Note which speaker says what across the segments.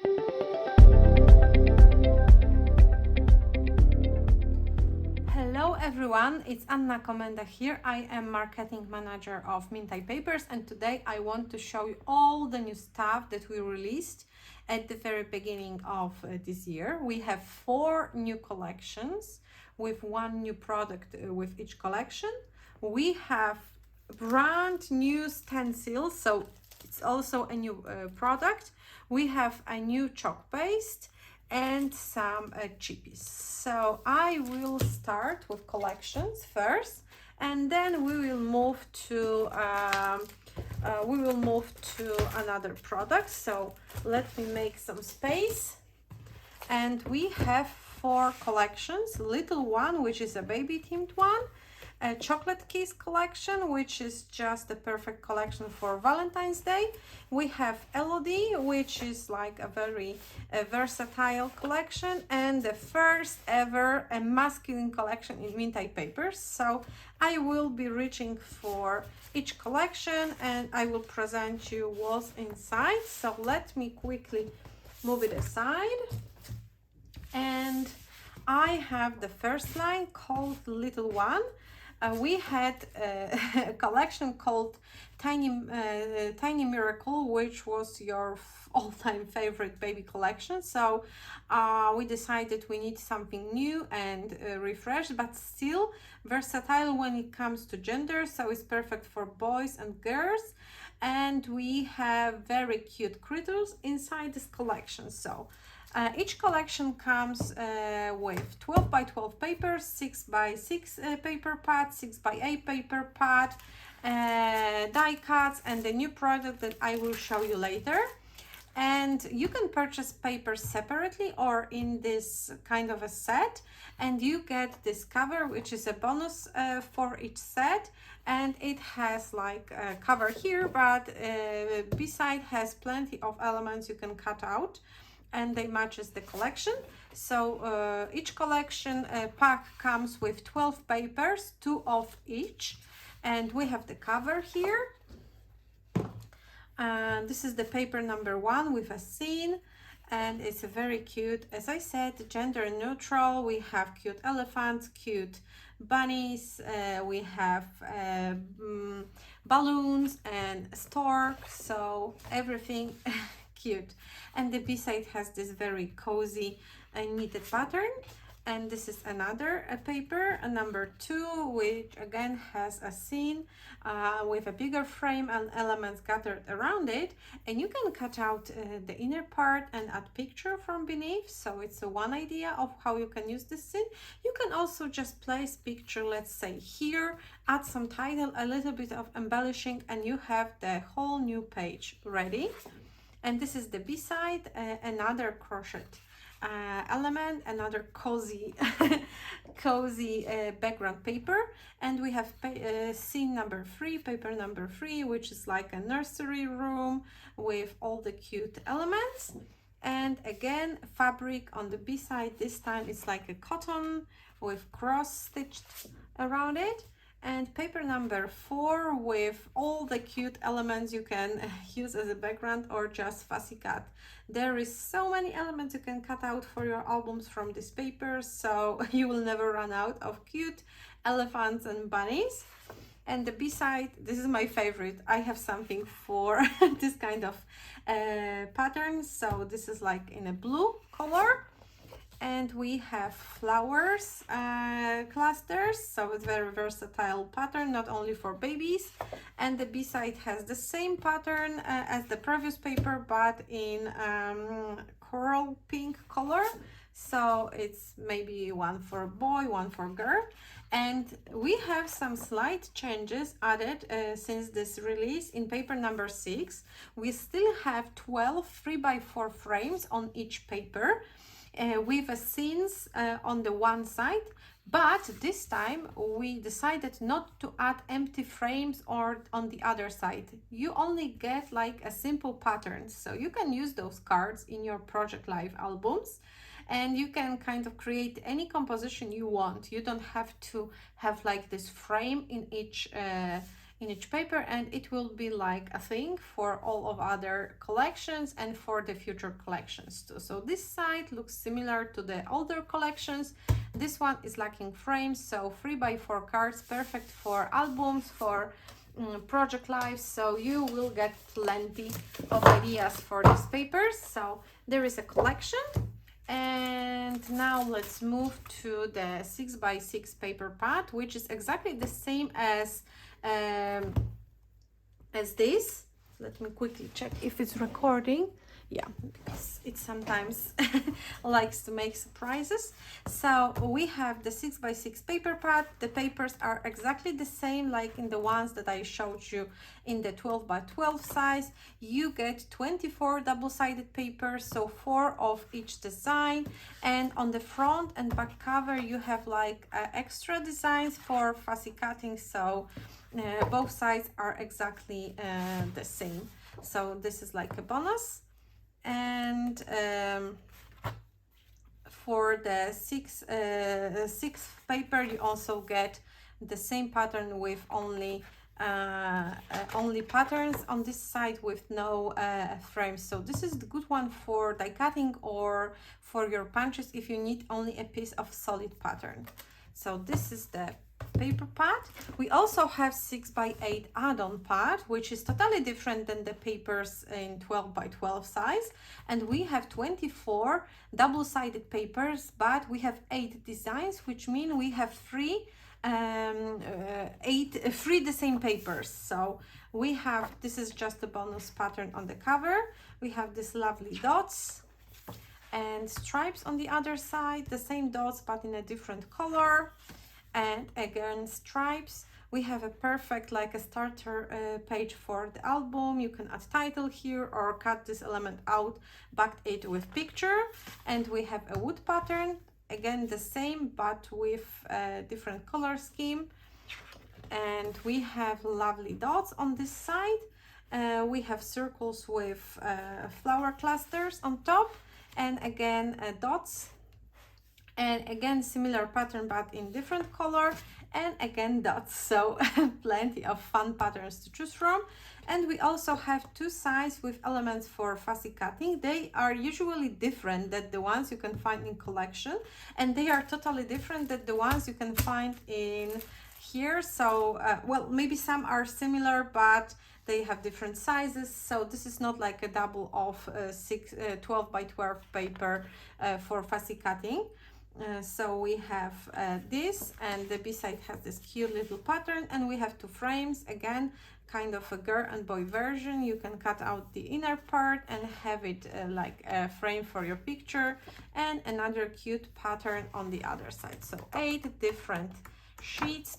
Speaker 1: Hello everyone, it's Anna Komenda here. I am marketing manager of Mintay Papers, and today I want to show you all the new stuff that we released at the very beginning of this year. We have 4 new collections with 1 new product with each collection. We have brand new stencils, so it's also a new product. We have a new chalk paste and some chippies. So I will start with collections first, and then we will move to another product. So let me make some space. And we have 4 collections. Little one, which is a baby themed one, a chocolate kiss collection, which is just the perfect collection for Valentine's Day. We have Elodie, which is like a very versatile collection, and the first ever a masculine collection in Mintay Papers. So I will be reaching for each collection and I will present you what's inside. So let me quickly move it aside. And I have the first line called Little One. We had a collection called Tiny Miracle, which was your all-time favorite baby collection. So we decided we need something new and refreshed, but still versatile when it comes to gender. So it's perfect for boys and girls. And we have very cute critters inside this collection. So each collection comes with 12 by 12 papers, 6 by 6 paper pad, 6 by 8 paper pad, die cuts, and the new product that I will show you later. And you can purchase papers separately or in this kind of a set, and you get this cover, which is a bonus for each set. And it has like a cover here, but beside has plenty of elements you can cut out, and they matches the collection. So each collection pack comes with 12 papers, 2 of each, and we have the cover here. And this is the paper number 1 with a scene, and it's a very cute, as I said, gender neutral. We have cute elephants, cute bunnies, we have balloons and stork, so everything cute. And the B-side has this very cozy knitted pattern. And this is another paper, number 2, which again has a scene with a bigger frame and elements gathered around it. And you can cut out the inner part and add picture from beneath. So it's one idea of how you can use this scene. You can also just place picture, let's say here, add some title, a little bit of embellishing, and you have the whole new page ready. And this is the B-side, another crochet element, another cozy background paper. And we have scene number 3, paper number 3, which is like a nursery room with all the cute elements. And again, fabric on the B-side, this time it's like a cotton with cross stitched around it. And paper number 4 with all the cute elements you can use as a background or just fussy cut. There is so many elements you can cut out for your albums from this paper, so you will never run out of cute elephants and bunnies. And the B-side, this is my favorite. I have something for this kind of pattern. So this is like in a blue color. And we have flowers clusters, so it's very versatile pattern, not only for babies. And the B-side has the same pattern as the previous paper, but in coral pink color. So it's maybe one for boy, one for girl. And we have some slight changes added since this release. In paper number 6, we still have 12 3x4 frames on each paper. With a scenes on the one side, but this time we decided not to add empty frames or on the other side. You only get like a simple pattern, so you can use those cards in your Project Life albums, and you can kind of create any composition you want. You don't have to have like this frame in each in each paper, and it will be like a thing for all of other collections and for the future collections too. So this side looks similar to the older collections. This one is lacking frames, so 3x4 cards, perfect for albums, for project lives, so you will get plenty of ideas for these papers. So there is a collection. And now let's move to the 6x6 paper pad, which is exactly the same as this. Let me quickly check if it's recording. Yeah, because it sometimes likes to make surprises. So we have the 6x6 paper pad. The papers are exactly the same like in the ones that I showed you in the 12x12 size. You get 24 double-sided papers, so 4 of each design, and on the front and back cover you have like extra designs for fussy cutting, so both sides are exactly the same. So this is like a bonus. And for the sixth paper you also get the same pattern with only patterns on this side with no frames. So this is the good one for die cutting or for your punches if you need only a piece of solid pattern. So this is the paper pad. We also have 6x8 add-on pad, which is totally different than the papers in 12x12 size, and we have 24 double-sided papers, but we have 8 designs, which mean we have three the same papers. So we have, this is just a bonus pattern on the cover. We have these lovely dots and stripes on the other side, the same dots but in a different color. And again, stripes. We have a perfect like a starter page for the album. You can add title here or cut this element out, back it with picture. And we have a wood pattern, again the same but with a different color scheme. And we have lovely dots on this side. We have circles with flower clusters on top, and again dots. And again similar pattern but in different color, and again dots, so plenty of fun patterns to choose from. And we also have two sides with elements for fussy cutting. They are usually different than the ones you can find in collection, and they are totally different than the ones you can find in here. So well, maybe some are similar but they have different sizes. So this is not like a double of 12x12 paper for fussy cutting. So we have this, and the B-side has this cute little pattern, and we have two frames, again kind of a girl and boy version. You can cut out the inner part and have it like a frame for your picture, and another cute pattern on the other side. So 8 different sheets,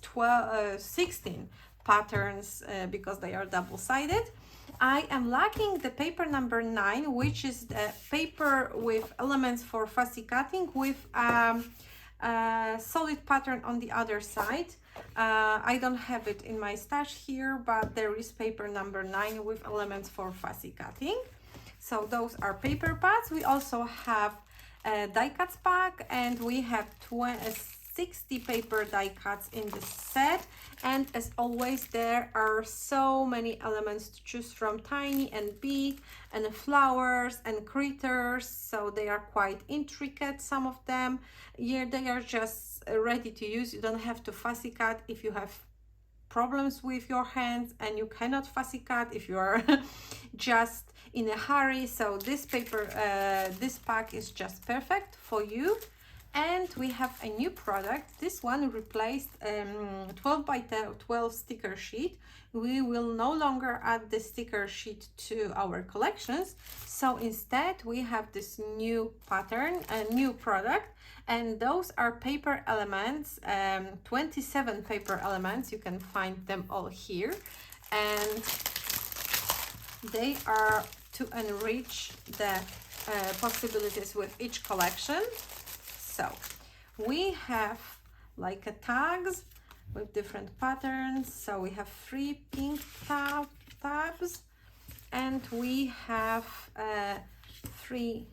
Speaker 1: 16 patterns because they are double-sided. I am lacking the paper number 9, which is the paper with elements for fussy cutting with solid pattern on the other side. I don't have it in my stash here, but there is paper number 9 with elements for fussy cutting. So those are paper pads. We also have a die cuts pack, and we have 60 paper die cuts in this set. And as always, there are so many elements to choose from, tiny and big, and flowers and critters, so they are quite intricate, some of them. Yeah, they are just ready to use. You don't have to fussy cut if you have problems with your hands and you cannot fussy cut, if you are just in a hurry. So this paper, this pack is just perfect for you. And we have a new product. This one replaced 12x12 sticker sheet. We will no longer add the sticker sheet to our collections. So instead we have this new pattern, a new product, and those are paper elements, 27 paper elements. You can find them all here, and they are to enrich the possibilities with each collection. So we have like a tags with different patterns. So we have 3 pink tabs, and we have 3,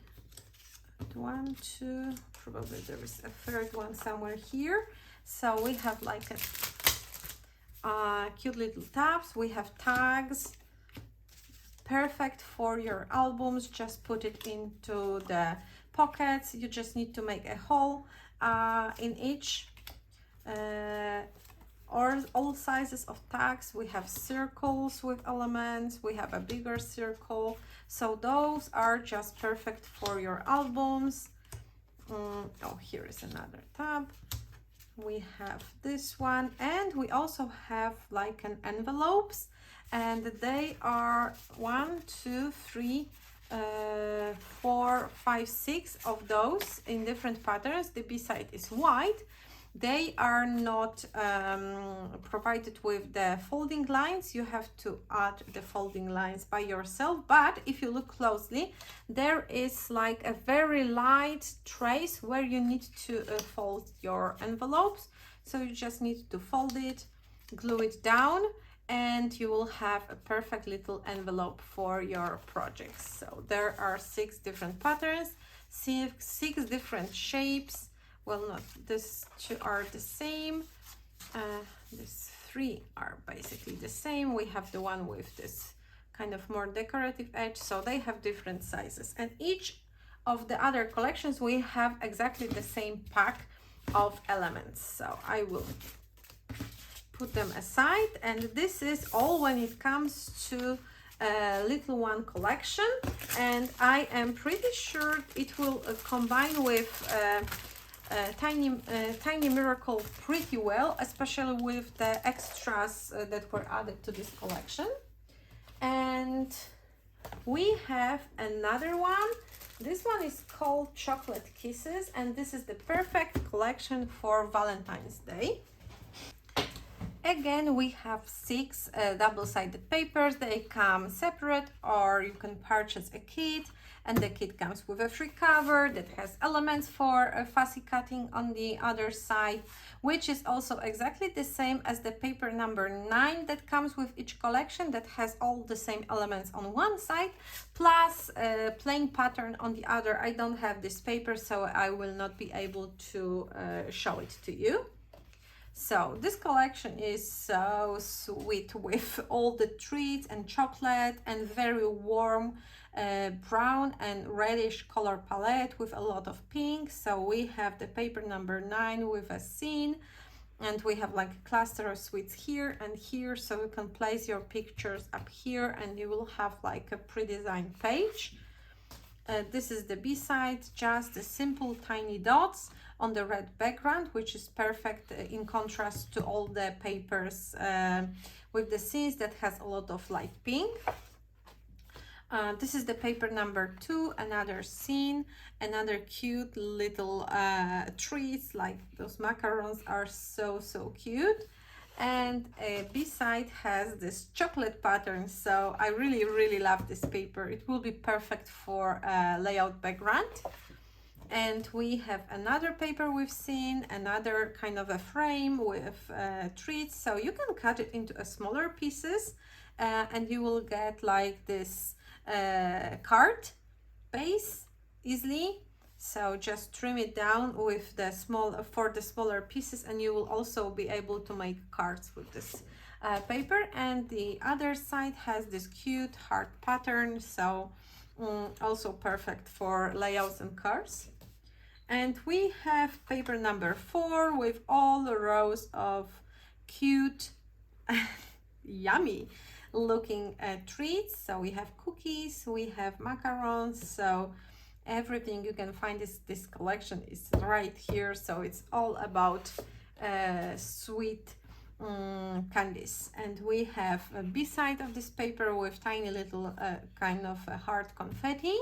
Speaker 1: 1, 2, probably there is a third one somewhere here. So we have like a cute little tabs. We have tags, perfect for your albums. Just put it into the pockets. You just need to make a hole in each. Or all sizes of tags. We have circles with elements, we have a bigger circle, so those are just perfect for your albums. Oh, here is another tab. We have this one, and we also have like an envelopes, and they are 1, 2, 3, 4, 5, 6 of those in different patterns. The B side is white. They are not provided with the folding lines. You have to add the folding lines by yourself, but if you look closely, there is like a very light trace where you need to fold your envelopes. So you just need to fold it, glue it down, and you will have a perfect little envelope for your projects. So there are 6 different patterns, 6 different shapes. Well, not these 2 are the same. These 3 are basically the same. We have the one with this kind of more decorative edge, so they have different sizes. And each of the other collections, we have exactly the same pack of elements. So I will put them aside, and this is all when it comes to little one collection, and I am pretty sure it will combine with Tiny Miracle pretty well, especially with the extras that were added to this collection. And we have another one. This one is called Chocolate Kisses, and this is the perfect collection for Valentine's Day. Again, we have 6 double-sided papers. They come separate, or you can purchase a kit, and the kit comes with a free cover that has elements for fussy cutting on the other side, which is also exactly the same as the paper number 9 that comes with each collection, that has all the same elements on one side, plus a plain pattern on the other. I don't have this paper, so I will not be able to show it to you. So this collection is so sweet, with all the treats and chocolate and very warm brown and reddish color palette with a lot of pink. So we have the paper number 9 with a scene, and we have like a cluster of sweets here and here, so you can place your pictures up here and you will have like a pre-designed page. This is the B side, just the simple tiny dots on the red background, which is perfect in contrast to all the papers with the scenes that has a lot of light pink. This is the paper number 2, another scene, another cute little trees, like those macarons are so cute. And B side has this chocolate pattern, so I really love this paper. It will be perfect for layout background. And we have another paper we've seen, another kind of a frame with treats, so you can cut it into smaller pieces and you will get like this card base easily. So just trim it down with the smaller pieces, and you will also be able to make cards with this paper. And the other side has this cute heart pattern, so also perfect for layouts and cards. And we have paper number 4 with all the rows of cute yummy looking treats. So we have cookies, we have macarons, so everything you can find this collection is right here. So it's all about sweet candies. And we have a B side of this paper with tiny little kind of heart confetti.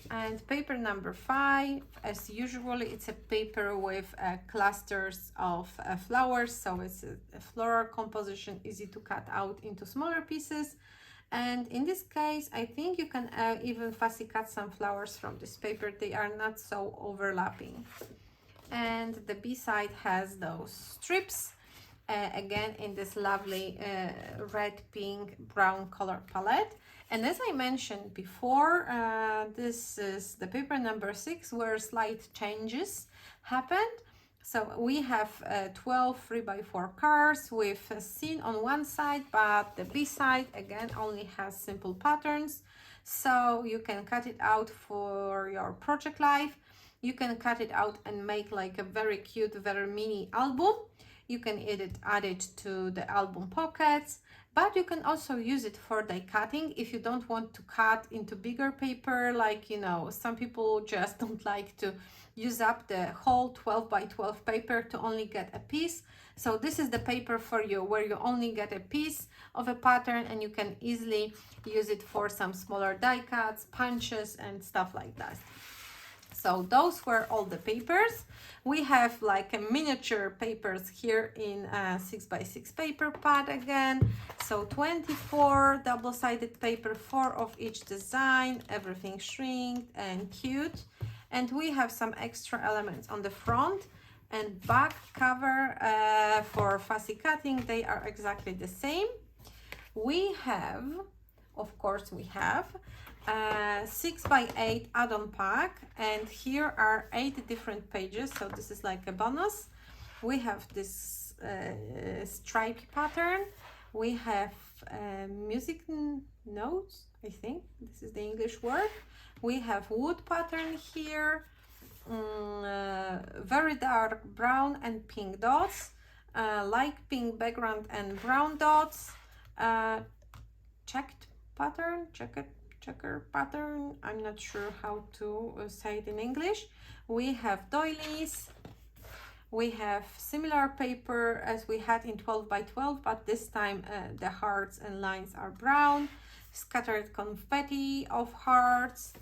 Speaker 1: And paper number 5, as usual, it's a paper with clusters of flowers, so it's a floral composition, easy to cut out into smaller pieces. And in this case, I think you can even fussy cut some flowers from this paper. They are not so overlapping. And the B side has those strips, again in this lovely red, pink, brown color palette. And as I mentioned before, this is the paper number 6, where slight changes happened. So we have 12 3x4 cards with a scene on one side, but the B side again only has simple patterns. So you can cut it out for your project life. You can cut it out and make like a very cute, very mini album. You can add it to the album pockets, but you can also use it for die cutting if you don't want to cut into bigger paper. Like, you know, some people just don't like to use up the whole 12 by 12 paper to only get a piece. So this is the paper for you, where you only get a piece of a pattern and you can easily use it for some smaller die cuts, punches and stuff like that. So those were all the papers. We have like a miniature papers here in a 6x6 paper pad again. So 24 double-sided paper, 4 of each design, everything shrinked and cute. And we have some extra elements on the front and back cover for fussy cutting. They are exactly the same. We have, of course, 6x8 add-on pack, and here are 8 different pages, so this is like a bonus. We have this stripy pattern. We have music notes, I think this is the English word. We have wood pattern here, very dark brown and pink dots, light pink background and brown dots, checked pattern, checker pattern, I'm not sure how to say it in English. We have doilies. We have similar paper as we had in 12 by 12, but this time the hearts and lines are brown. Scattered confetti of hearts,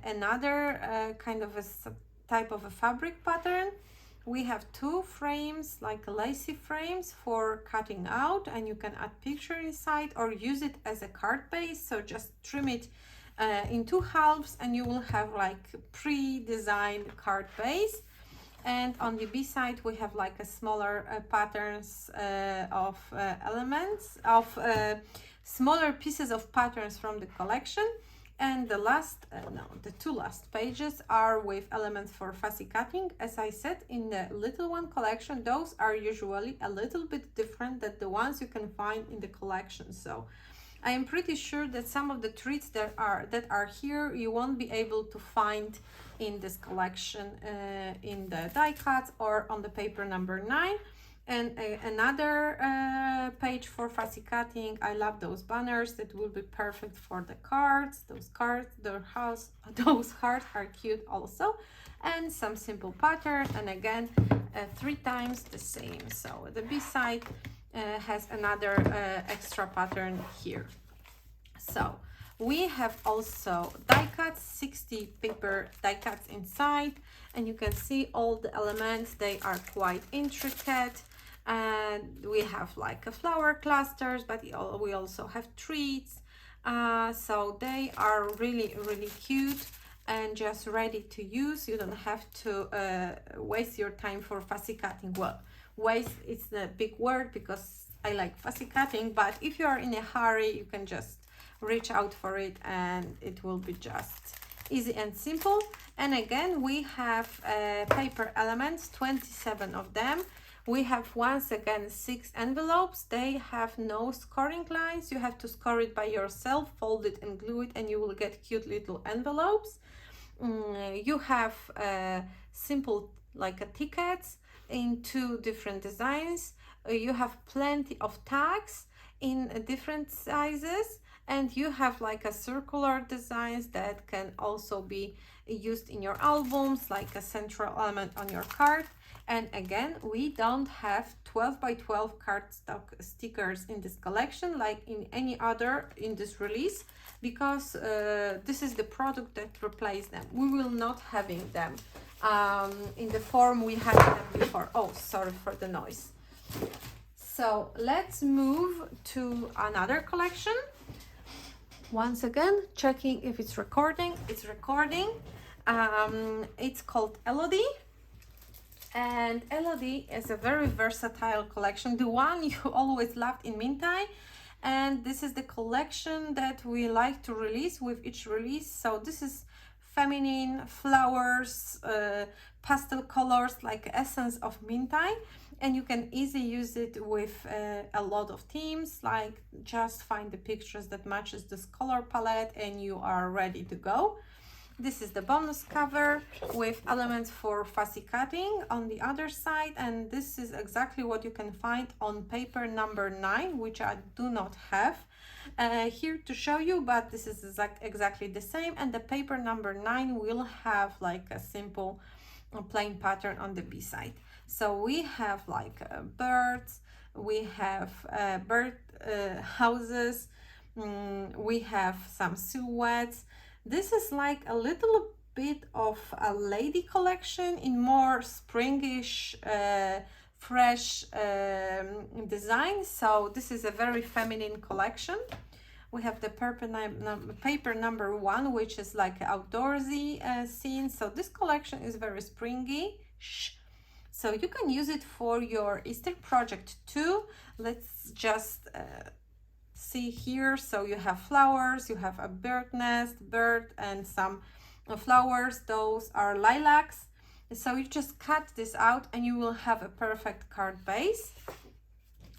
Speaker 1: another kind of a type of a fabric pattern. We have 2 frames, like Lacey frames for cutting out, and you can add picture inside or use it as a card base. So just trim it in 2 halves and you will have like pre-designed card base. And on the B side we have like a smaller patterns of elements of smaller pieces of patterns from the collection. And the last, the 2 last pages are with elements for fussy cutting. As I said, in the little one collection, those are usually a little bit different than the ones you can find in the collection. So I am pretty sure that some of the treats that are here you won't be able to find in this collection in the die cuts or on the paper number 9. And another page for fussy cutting. I love those banners. That will be perfect for the cards. Those hearts are cute also. And some simple pattern, and again 3 times the same. So the B side has another extra pattern here. So we have also die cuts, 60 paper die cuts inside, and you can see all the elements. They are quite intricate. And we have like a flower clusters, but we also have treats. So they are really, really cute and just ready to use. You don't have to waste your time for fussy cutting. Well, waste is the big word because I like fussy cutting, but if you are in a hurry, you can just reach out for it and it will be just easy and simple. And again, we have paper elements, 27 of them. We have once again 6 envelopes. They have no scoring lines. You have to score it by yourself, fold it and glue it, and you will get cute little envelopes. You have simple like tickets in 2 different designs. You have plenty of tags in different sizes, and you have like a circular designs that can also be used in your albums, like a central element on your card. And again, we don't have 12 by 12 cardstock stickers in this collection like in any other in this release, because this is the product that replaced them. We will not having them in the form we had them before. Oh, sorry for the noise. So let's move to another collection. Once again, checking if it's recording. It's recording. It's called Elodie. And Elodie is a very versatile collection, the one you always loved in Mintay. And this is the collection that we like to release with each release. So this is feminine flowers, pastel colors, like essence of Mintay. And you can easily use it with a lot of themes, like just find the pictures that matches this color palette and you are ready to go. This is the bonus cover with elements for fussy cutting on the other side, and this is exactly what you can find on paper number 9, which I do not have here to show you, but this is exactly the same. And the paper number 9 will have like a simple plain pattern on the B side. So we have like birds, we have bird houses, we have some silhouettes. This is like a little bit of a lady collection in more springish, fresh design. So this is a very feminine collection. We have the paper number 1, which is like outdoorsy scene. So this collection is very springy. So you can use it for your Easter project too. Let's just see here. So you have flowers, you have a bird nest, bird, and some flowers. Those are lilacs. So you just cut this out and you will have a perfect card base.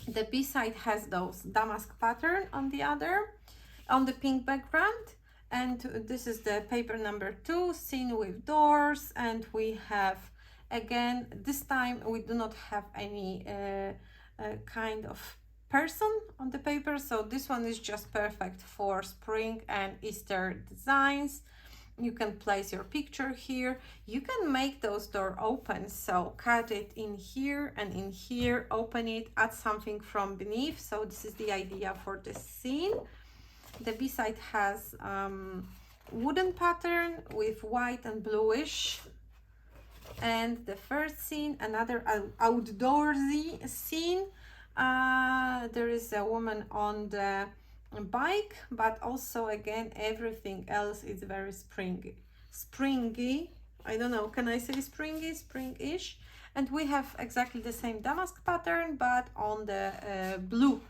Speaker 1: The B side has those damask pattern on the pink background. And this is the paper number 2, scene with doors. And we have, again, this time we do not have any kind of person on the paper, so this one is just perfect for spring and Easter designs. You can place your picture here. You can make those door open, so cut it in here and in here, open it, add something from beneath. So this is the idea for this scene. The B side has wooden pattern with white and bluish. And the first scene, another outdoorsy scene. There is a woman on the bike, but also again everything else is very springy. I don't know, can I say springy, spring-ish? And we have exactly the same damask pattern, but on the blue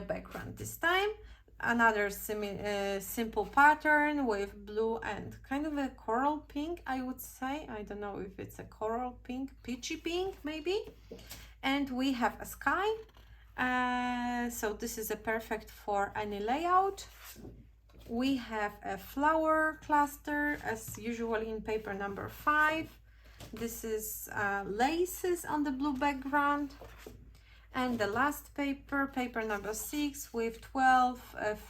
Speaker 1: background this time. Another simple pattern with blue and kind of a coral pink, I would say. I don't know if it's a coral pink, peachy pink maybe. And we have a sky. So this is a perfect for any layout. We have a flower cluster as usually in paper number 5. This is laces on the blue background. And the last paper, paper number 6 with 12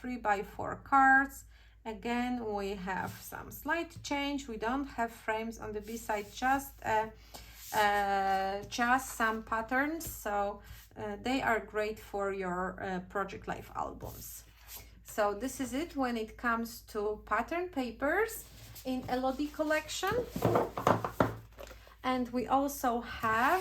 Speaker 1: 3x4 cards. Again, we have some slight change. We don't have frames on the B side, just some patterns. So they are great for your project life albums. So this is it when it comes to pattern papers in Elodie collection. And we also have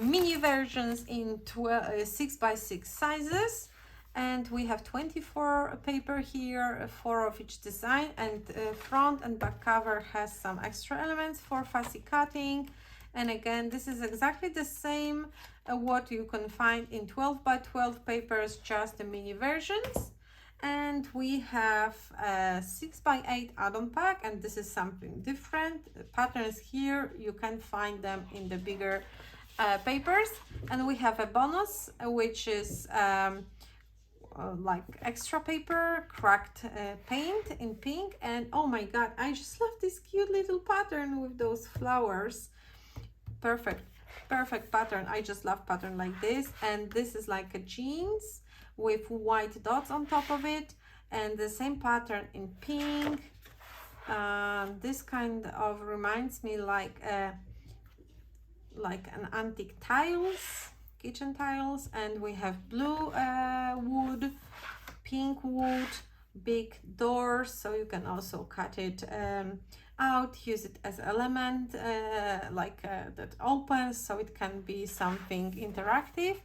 Speaker 1: mini versions in 6x6 sizes, and we have 24 paper here, 4 of each design, and front and back cover has some extra elements for fussy cutting. And again, this is exactly the same what you can find in 12x12 papers, just the mini versions. And we have a 6x8 add-on pack, and this is something different. Patterns here, you can find them in the bigger papers. And we have a bonus, which is like extra paper, cracked paint in pink. And oh my god, I just love this cute little pattern with those flowers. Perfect pattern. I just love pattern like this. And this is like a jeans with white dots on top of it, and the same pattern in pink. This kind of reminds me like an antique tiles, kitchen tiles. And we have blue wood, pink wood, big doors, so you can also cut it out, use it as element that opens, so it can be something interactive.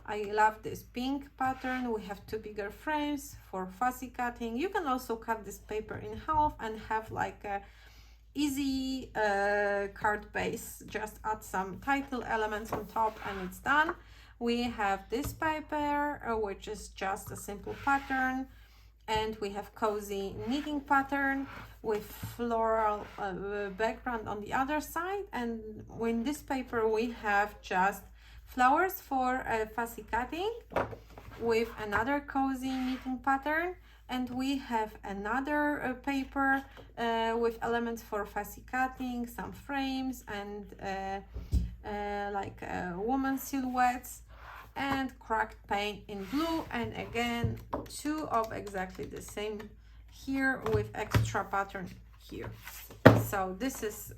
Speaker 1: I love this pink pattern. We have 2 bigger frames for fussy cutting. You can also cut this paper in half and have like a easy card base. Just add some title elements on top and it's done. We have this paper, which is just a simple pattern. and we have cozy knitting pattern with floral background on the other side. And in this paper we have just flowers for fussy cutting with another cozy knitting pattern. And we have another paper with elements for fussy cutting, some frames, and like woman silhouettes, and cracked paint in blue, and again two of exactly the same here with extra pattern here. So this is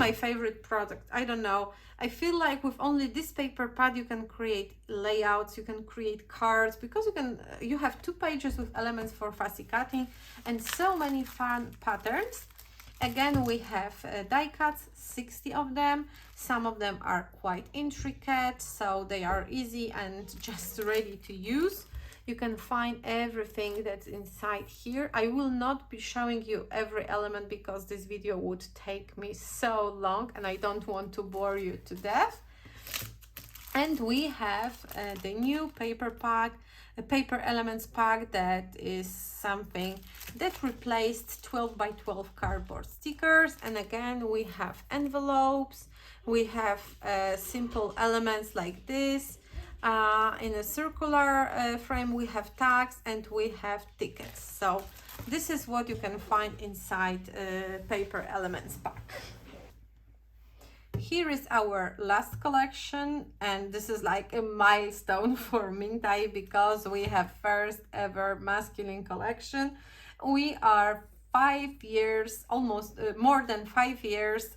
Speaker 1: my favorite product. I don't know, I feel like with only this paper pad you can create layouts, you can create cards, because you have 2 pages with elements for fussy cutting and so many fun patterns. Again, we have die cuts, 60 of them. Some of them are quite intricate, so they are easy and just ready to use. You can find everything that's inside here. I will not be showing you every element because this video would take me so long and I don't want to bore you to death. And we have the new paper pack, a paper elements pack that is something that replaced 12 by 12 cardboard stickers. And again, we have envelopes, we have simple elements like this. In a circular frame, we have tags and we have tickets. So this is what you can find inside paper elements pack. Here is our last collection, and this is like a milestone for Mintay because we have first ever masculine collection. We are 5 years, almost more than 5 years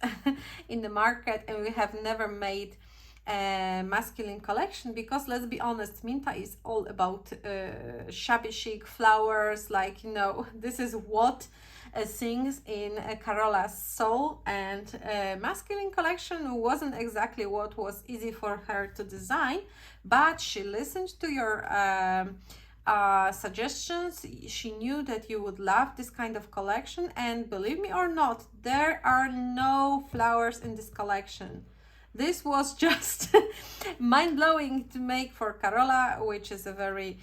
Speaker 1: in the market, and we have never made a masculine collection because, let's be honest, Mintay is all about shabby chic flowers, like, you know, this is what sings in Carola's soul, and masculine collection wasn't exactly what was easy for her to design, but she listened to your suggestions. She knew that you would love this kind of collection, and believe me or not, there are no flowers in this collection. This was just mind-blowing to make for Carola, which is a very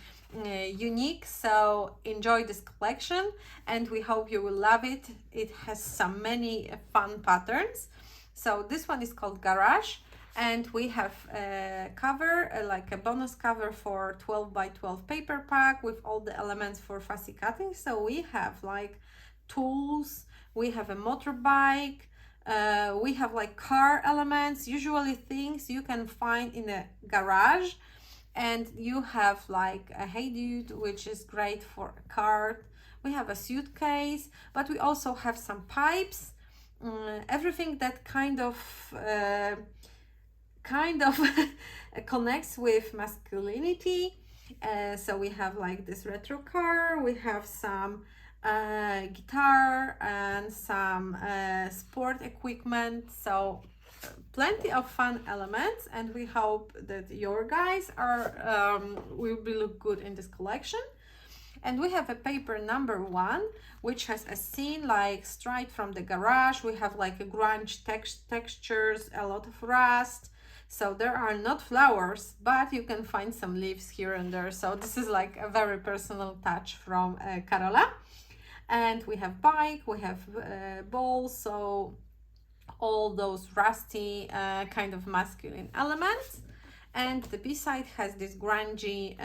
Speaker 1: unique. So enjoy this collection and we hope you will love it. It has some many fun patterns. So this one is called Garage, and we have a cover, like a bonus cover for 12 by 12 paper pack with all the elements for fussy cutting. So we have like tools, we have a motorbike, we have like car elements, usually things you can find in a garage. And you have like a Hey Dude, which is great for a cart. We have a suitcase, but we also have some pipes, everything that kind of connects with masculinity. So we have like this retro car, we have some guitar and some sport equipment. So plenty of fun elements, and we hope that your guys are will be look good in this collection. And we have a paper number 1, which has a scene like straight from the garage. We have like a grunge textures, a lot of rust. So there are not flowers, but you can find some leaves here and there. So this is like a very personal touch from Carola. And we have bike, we have balls, so all those rusty kind of masculine elements. And the B-side has this grungy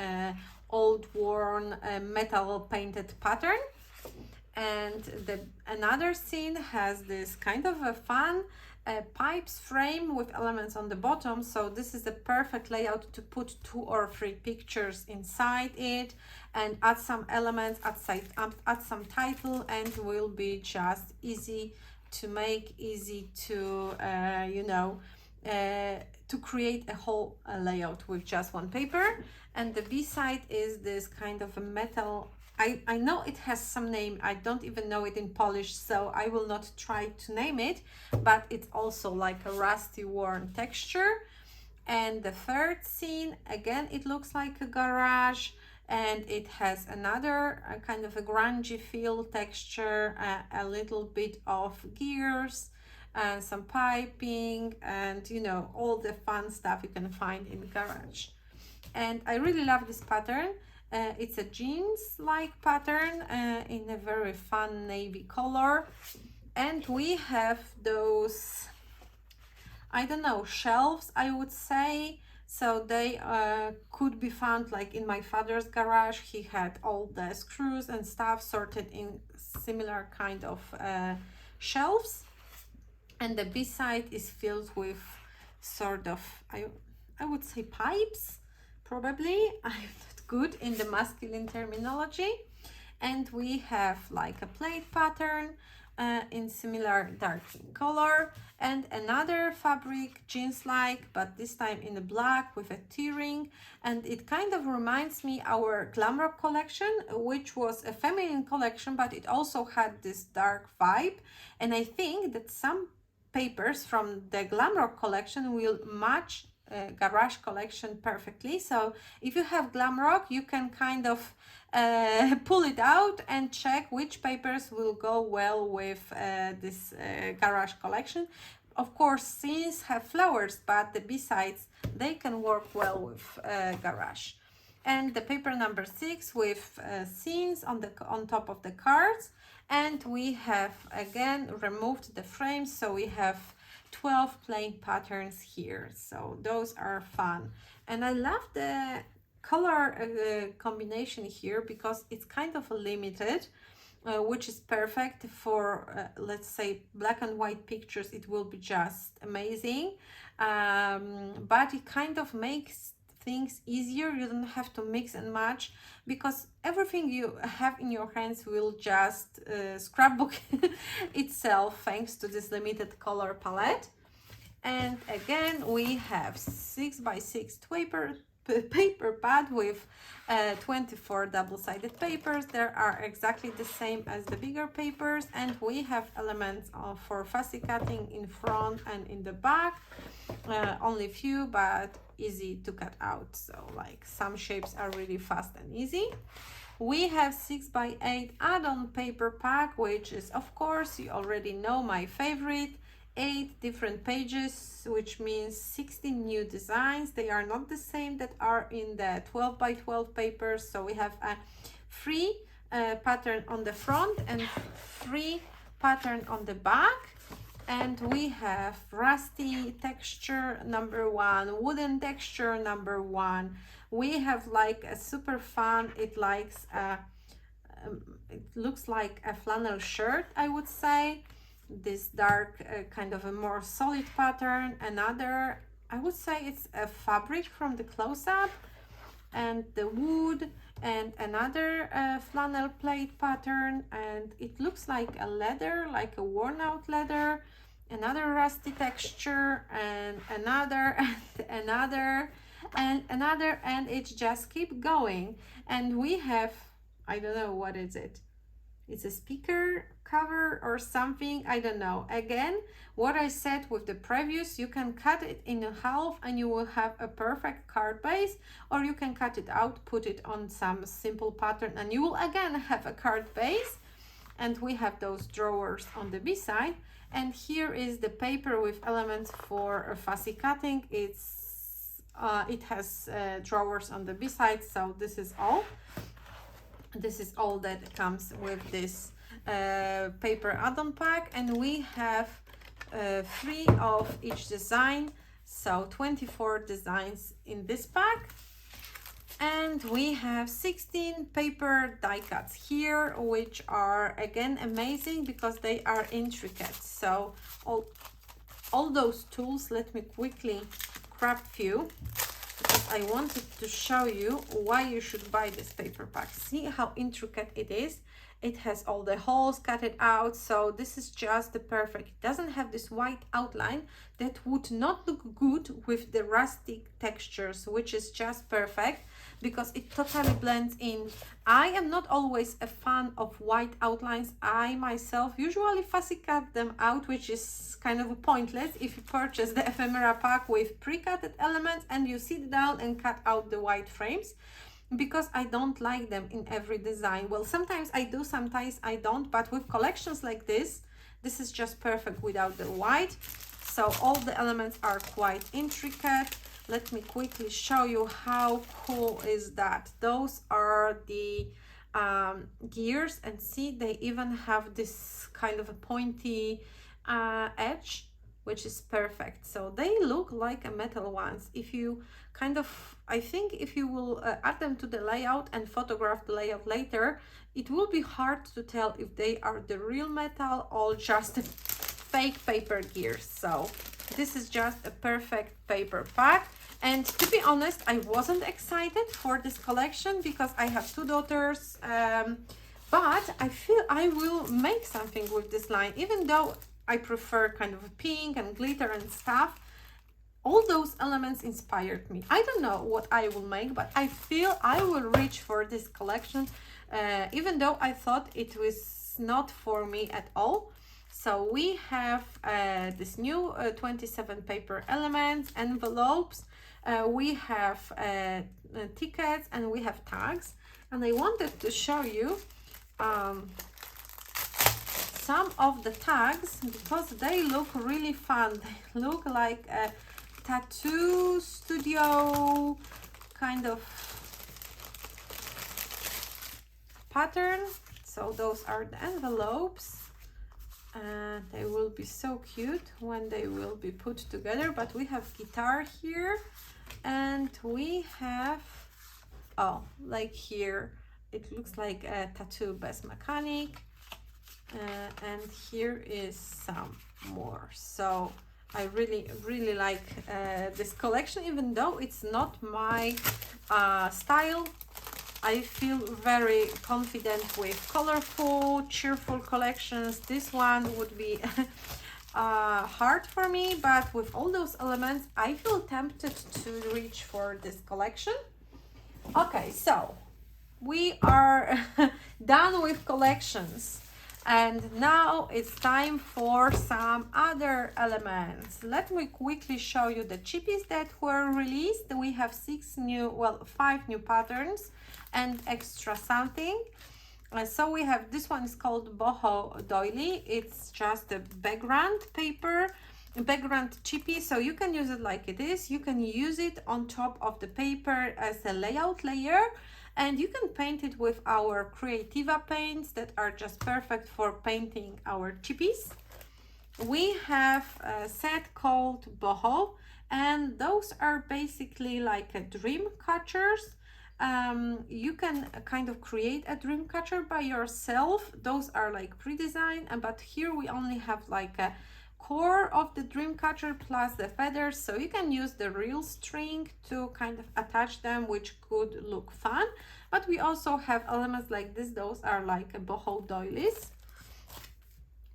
Speaker 1: old worn metal painted pattern. And another scene has this kind of a fun pipes frame with elements on the bottom. So this is the perfect layout to put 2 or 3 pictures inside it and add some elements, add some title, and will be just easy to make, easy to to create a whole layout with just one paper. And the B-side is this kind of a metal, I know it has some name, I don't even know it in Polish, so I will not try to name it, but it's also like a rusty worn texture. And the third scene, again, it looks like a garage, and it has another kind of a grungy feel texture, a little bit of gears and some piping, and you know, all the fun stuff you can find in the garage. And I really love this pattern. It's a jeans-like pattern in a very fun navy color. And we have those, I don't know, shelves, I would say. So they could be found like in my father's garage. He had all the screws and stuff sorted in similar kind of shelves. And the B side is filled with sort of, I would say pipes, probably. I'm not good in the masculine terminology. And we have like a plate pattern in similar dark color, and another fabric, jeans-like, but this time in the black with a T-ring. And it kind of reminds me our Glamrock collection, which was a feminine collection, but it also had this dark vibe. And I think that some papers from the Glamrock collection will match garage collection perfectly. So if you have Glamrock, you can kind of pull it out and check which papers will go well with this garage collection. Of course, scenes have flowers, but the B-sides, they can work well with garage. And the paper number 6 with scenes on top of the cards. And we have again removed the frames, so we have 12 plain patterns here. So those are fun. And I love the color combination here because it's kind of limited, which is perfect for let's say black and white pictures. It will be just amazing, but it kind of makes things easier. You don't have to mix and match because everything you have in your hands will just scrapbook itself thanks to this limited color palette. And again, we have 6x6 paper pad with 24 double-sided papers. There are exactly the same as the bigger papers, and we have elements for fussy cutting in front and in the back. Only few, but easy to cut out. So like some shapes are really fast and easy. We have 6x8 add-on paper pack, which is, of course, you already know, my favorite. 8 different pages, which means 16 new designs. They are not the same that are in the 12x12 papers. So we have a free pattern on the front and free pattern on the back. And we have rusty texture number 1, wooden texture number 1. We have like a super fun, it looks like a flannel shirt, I would say. This dark kind of a more solid pattern. Another, I would say it's a fabric from the close-up, and the wood, and another flannel plate pattern, and it looks like a leather, like a worn out leather. Another rusty texture, and another, and another, and another, and it just keep going. And we have, I don't know, what is it? It's a speaker cover or something, I don't know. Again, what I said with the previous, you can cut it in half and you will have a perfect card base, or you can cut it out, put it on some simple pattern, and you will again have a card base. And we have those drawers on the B side. And here is the paper with elements for fussy cutting. It has drawers on the B side, so this is all. This is all that comes with this paper add-on pack, and we have 3 of each design, so 24 designs in this pack. And we have 16 paper die cuts here, which are again amazing because they are intricate. So all those tools, let me quickly grab few, because I wanted to show you why you should buy this paper pack. See how intricate it is. It has all the holes cut it out, so this is just the perfect. It doesn't have this white outline that would not look good with the rustic textures, which is just perfect because it totally blends in. I am not always a fan of white outlines. I myself usually fussy cut them out, which is kind of pointless if you purchase the ephemera pack with pre-cutted elements and you sit down and cut out the white frames, because I don't like them in every design. Well, sometimes I do, sometimes I don't, but with collections like this, this is just perfect without the white. So all the elements are quite intricate. let me quickly show you how cool is that. Those are the gears, and see, they even have this kind of a pointy edge, which is perfect. So they look like a metal ones. If you kind of, I think if you will add them to the layout and photograph the layout later, it will be hard to tell if they are the real metal or just fake paper gears. So this is just a perfect paper pack. And to be honest, I wasn't excited for this collection because I have two daughters, but I feel I will make something with this line, even though I prefer kind of a pink and glitter and stuff. All those elements inspired me. I don't know what I will make, but I feel I will reach for this collection, even though I thought it was not for me at all. So we have this new 27 paper elements, envelopes, we have tickets, and we have tags. And I wanted to show you some of the tags because they look really fun. They look like a tattoo studio kind of pattern. So those are the envelopes. They will be so cute when they will be put together. But we have guitar here, and we have, oh, like here it looks like a tattoo best mechanic, and here is some more. So I really like this collection, even though it's not my style. I feel very confident with colorful, cheerful collections. This one would be hard for me, but with all those elements, I feel tempted to reach for this collection. Okay, so we are done with collections. And now it's time for some other elements. Let me quickly show you the chippies that were released. We have 5 new patterns and extra something. So we have, this one is called Boho doily. It's just a background paper, background chippy. So you can use it like it is. You can use it on top of the paper as a layout layer. And you can paint it with our Kreativa paints that are just perfect for painting our chippies. We have a set called Boho, and those are basically like a dream catchers. You can kind of create a dream catcher by yourself. Those are like pre-designed, but here we only have like a core of the dream catcher plus the feathers, so you can use the real string to kind of attach them, which could look fun. But we also have elements like this. Those are like a boho doilies.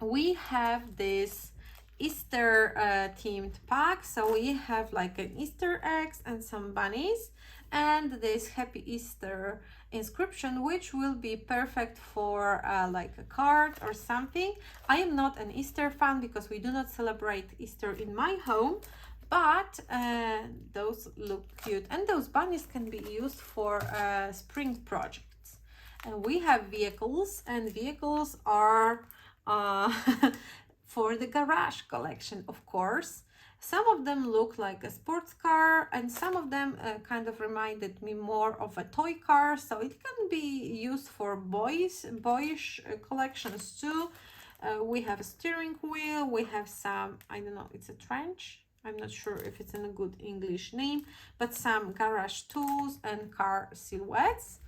Speaker 1: We have this Easter themed pack, so we have like an Easter eggs and some bunnies, and this Happy Easter inscription, which will be perfect for like a card or something. I am not an Easter fan because we do not celebrate Easter in my home, but those look cute, and those bunnies can be used for spring projects. And we have vehicles, and vehicles are for the garage collection, of course. Some of them look like a sports car, and some of them kind of reminded me more of a toy car, so it can be used for boyish collections too. We have a steering wheel, we have some, I don't know, it's a trench, I'm not sure if it's in a good English name, but some garage tools and car silhouettes.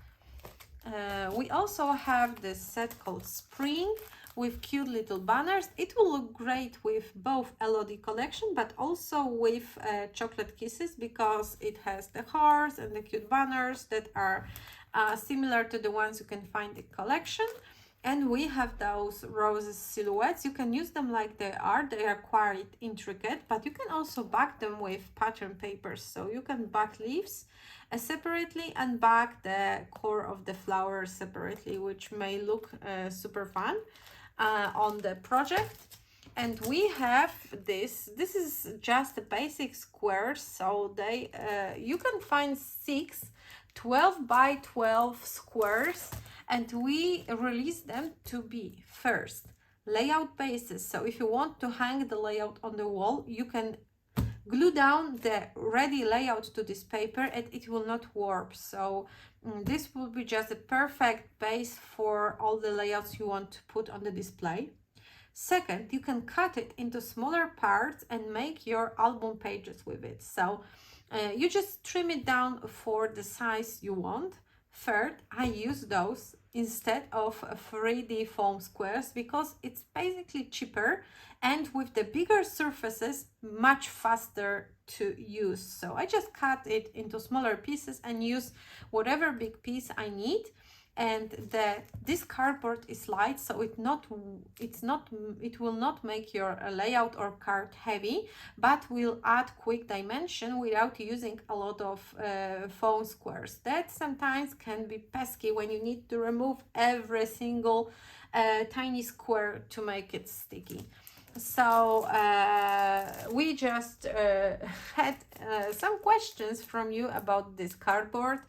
Speaker 1: We also have this set called Spring, with cute little banners. It will look great with both Elodie collection, but also with Chocolate Kisses, because it has the hearts and the cute banners that are similar to the ones you can find in collection. And we have those roses silhouettes. You can use them like they are quite intricate, but you can also back them with pattern papers. So you can back leaves separately and back the core of the flowers separately, which may look super fun on the project. And we have this is just a basic squares, so they you can find 12 by 12 squares, and we release them to be first layout bases. So if you want to hang the layout on the wall, you can glue down the ready layout to this paper and it will not warp. So this will be just a perfect base for all the layouts you want to put on the display. Second, you can cut it into smaller parts and make your album pages with it. So you just trim it down for the size you want. Third, I use those instead of 3D foam squares because it's basically cheaper and with the bigger surfaces much faster to use. So I just cut it into smaller pieces and use whatever big piece I need. And this cardboard is light, so it will not make your layout or card heavy, but will add quick dimension without using a lot of foam squares. That sometimes can be pesky when you need to remove every single tiny square to make it sticky. So we just had some questions from you about this cardboard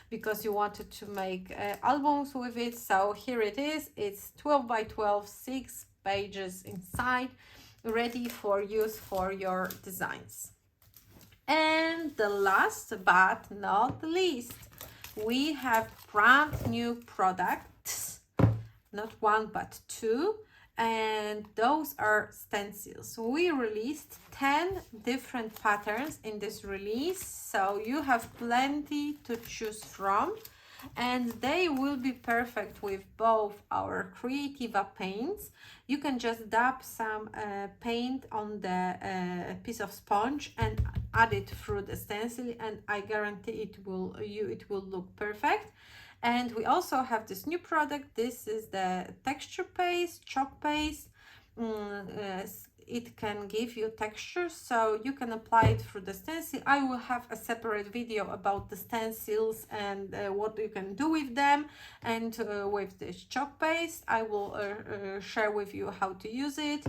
Speaker 1: because you wanted to make albums with it. So here it is. It's 12 by 12, 6 pages inside, ready for use for your designs. And the last but not least, we have brand new products, not one but two, and those are stencils. We released 10 different patterns in this release, so you have plenty to choose from, and they will be perfect with both our Kreativa paints. You can just dab some paint on the piece of sponge and add it through the stencil, and I guarantee it will look perfect. And we also have this new product. This is the texture paste, chalk paste. It can give you texture, so you can apply it through the stencil. I will have a separate video about the stencils and what you can do with them. And with this chalk paste, I will share with you how to use it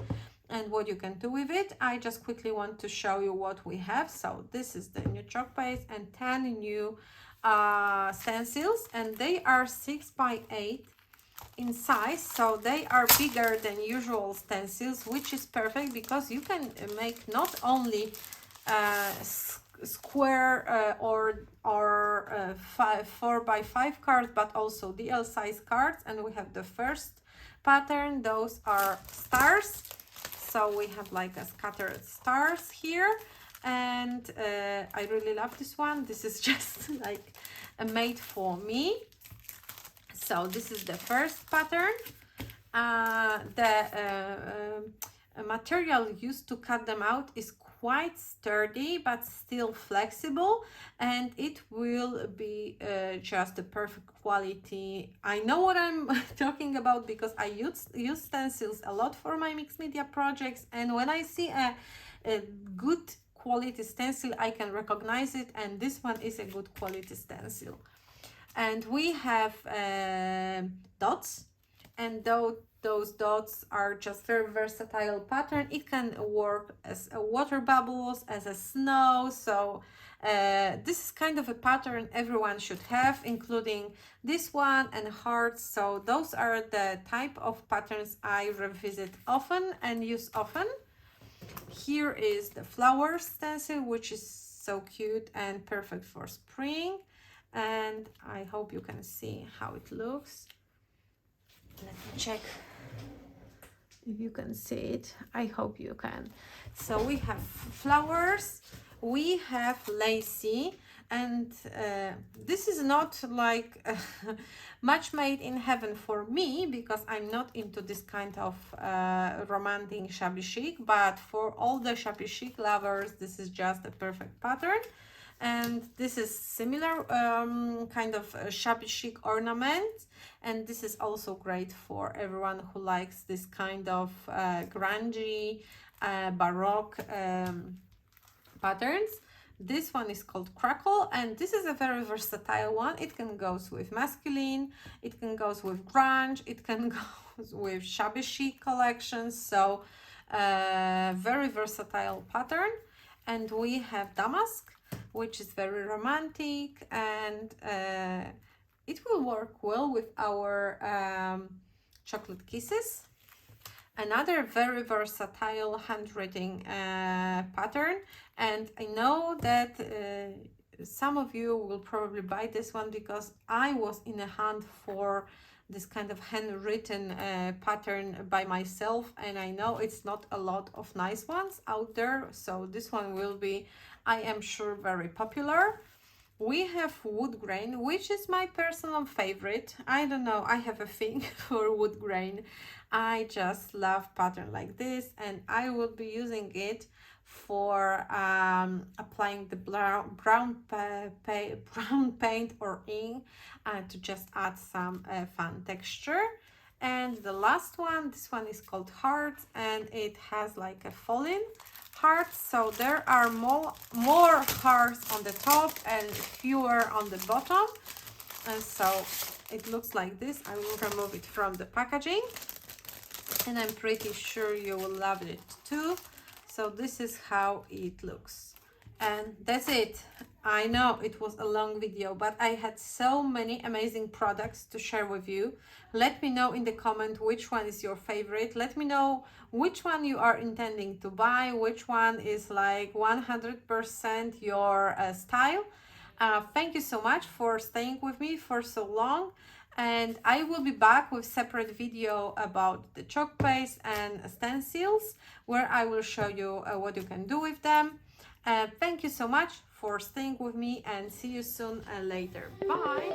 Speaker 1: and what you can do with it. I just quickly want to show you what we have. So this is the new chalk paste and 10 new stencils, and they are 6 by 8 in size, so they are bigger than usual stencils, which is perfect because you can make not only square or 4 by 5 cards, but also DL size cards. And we have the first pattern. Those are stars, so we have like a scattered stars here. And I really love this one. This is just like made for me. So this is the first pattern. The material used to cut them out is quite sturdy but still flexible, and it will be just the perfect quality. I know what I'm talking about because I use stencils a lot for my mixed media projects, and when I see a good quality stencil, I can recognize it, and this one is a good quality stencil. And we have dots, and those dots are just very versatile pattern. It can work as a water bubbles, as a snow. So this is kind of a pattern everyone should have, including this one and hearts. So those are the type of patterns I revisit often and use often. Here is the flower stencil, which is so cute and perfect for spring. And I hope you can see how it looks. Let me check if you can see it. I hope you can. So we have flowers, we have Lacey, and this is not like much made in heaven for me because I'm not into this kind of romantic shabby chic, but for all the shabby chic lovers, this is just a perfect pattern. And this is similar kind of shabby chic ornament, and this is also great for everyone who likes this kind of grungy baroque patterns. This one is called Crackle, and this is a very versatile one. It can go with masculine, it can go with grunge, it can go with shabby chic collections. So very versatile pattern. And we have Damask, which is very romantic, and it will work well with our chocolate kisses. Another very versatile handwriting pattern, and I know that some of you will probably buy this one because I was in a hunt for this kind of handwritten pattern by myself, and I know it's not a lot of nice ones out there, so this one will be, I am sure, very popular. We have Woodgrain, which is my personal favorite. I don't know, I have a thing for Woodgrain. I just love pattern like this, and I will be using it for applying the brown paint or ink to just add some fun texture. And the last one, this one is called Hearts, and it has like a falling hearts, so there are more hearts on the top and fewer on the bottom, and so it looks like this. I will remove it from the packaging, and I'm pretty sure you will love it too. So this is how it looks, and that's it. I know it was a long video, but I had so many amazing products to share with you. Let me know in the comment which one is your favorite. Let me know which one you are intending to buy, which one is like 100% your style. Thank you so much for staying with me for so long, and I will be back with separate video about the chalk paste and stencils, where I will show you what you can do with them. Thank you so much for staying with me, and see you soon later. Bye!